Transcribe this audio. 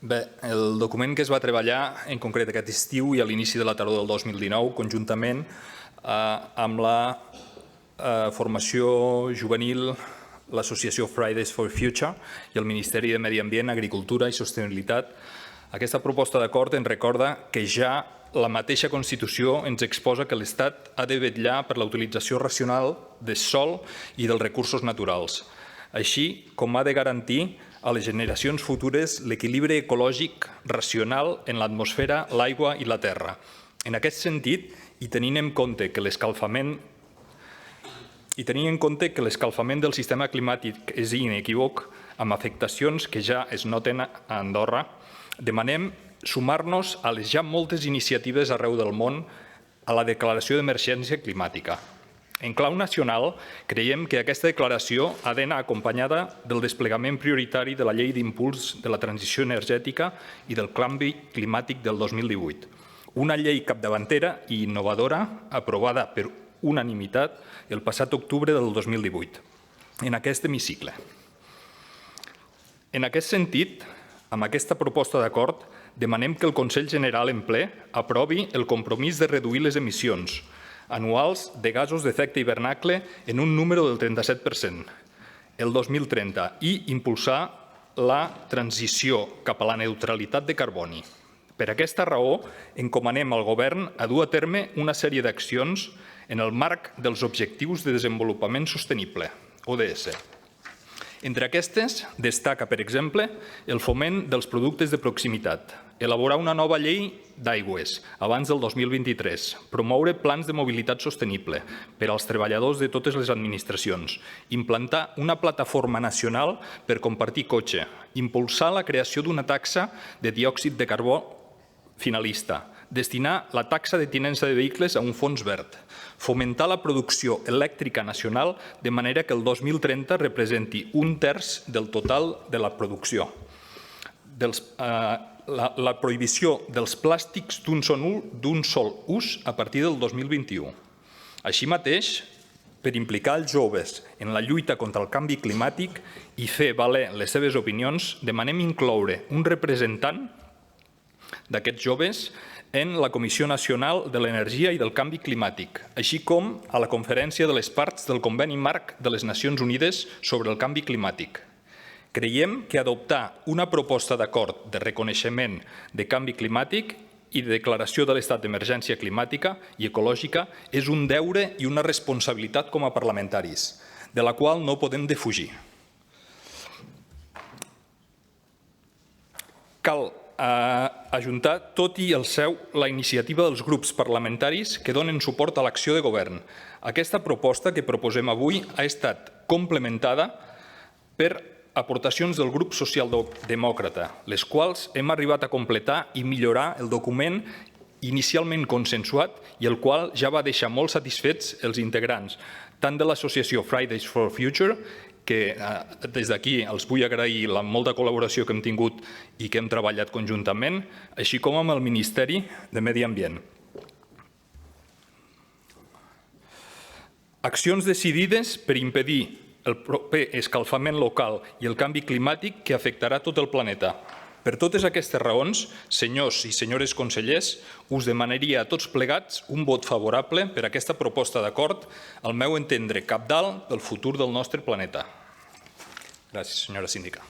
Bé, el document que es va treballar en concret aquest estiu i a l'inici de la tardor del 2019, conjuntament amb la formació juvenil, l'associació Fridays for Future i el Ministeri de Medi Ambient, Agricultura i Sostenibilitat. Aquesta proposta d'acord ens recorda que ja la mateixa Constitució ens exposa que l'Estat ha de vetllar per la utilització racional del sòl i dels recursos naturals, així com ha de garantir a les generacions futures l'equilibri ecològic racional en l'atmosfera, l'aigua i la terra. En aquest sentit, i tenint en compte que l'escalfament del sistema climàtic és inequívoc, amb afectacions que ja es noten a Andorra, demanem sumar-nos a les ja moltes iniciatives arreu del món a la declaració d'emergència climàtica. En clau nacional, creiem que aquesta declaració ha d'anar acompanyada del desplegament prioritari de la Llei d'Impuls de la Transició Energètica i del Canvi Climàtic del 2018, una llei capdavantera i innovadora aprovada per unanimitat el passat octubre del 2018 en aquest hemicicle. En aquest sentit, amb aquesta proposta d'acord, demanem que el Consell General en ple aprovi el compromís de reduir les emissions anuals de gasos d'efecte hivernacle en un número del 37% el 2030 i impulsar la transició cap a la neutralitat de carboni. Per aquesta raó, encomanem al Govern a dur a terme una sèrie d'accions en el marc dels Objectius de Desenvolupament Sostenible, ODS. Entre aquestes, destaca, per exemple, el foment dels productes de proximitat, elaborar una nova llei d'aigües abans del 2023, promoure plans de mobilitat sostenible per als treballadors de totes les administracions, implantar una plataforma nacional per compartir cotxe, impulsar la creació d'una taxa de diòxid de carbó finalista, destinar la taxa de tinença de vehicles a un fons verd, fomentar la producció elèctrica nacional de manera que el 2030 representi un terç del total de la producció. La prohibició dels plàstics d'un sol ús a partir del 2021. Així mateix, per implicar els joves en la lluita contra el canvi climàtic i fer valer les seves opinions, demanem incloure un representant d'aquests joves en la Comissió Nacional de l'Energia i del Canvi Climàtic, així com a la Conferència de les Parts del Conveni Marc de les Nacions Unides sobre el Canvi Climàtic. Creiem que adoptar una proposta d'acord de reconeixement de canvi climàtic i de declaració de l'estat d'emergència climàtica i ecològica és un deure i una responsabilitat com a parlamentaris, de la qual no podem defugir. Cal ajuntar tot i el seu la iniciativa dels grups parlamentaris que donen suport a l'acció de govern. Aquesta proposta que proposem avui ha estat complementada per aportacions del grup socialdemòcrata, les quals hem arribat a completar i millorar el document inicialment consensuat i el qual ja va deixar molt satisfets els integrants, tant de l'associació Fridays for Future, que des d'aquí els vull agrair la molta col·laboració que hem tingut i que hem treballat conjuntament, així com amb el Ministeri de Medi Ambient. Accions decidides per impedir el proper escalfament local i el canvi climàtic que afectarà tot el planeta. Per totes aquestes raons, senyors i senyores consellers, us demanaria a tots plegats un vot favorable per a aquesta proposta d'acord, al meu entendre cabdal pel futur del nostre planeta. Gràcies, senyora síndica.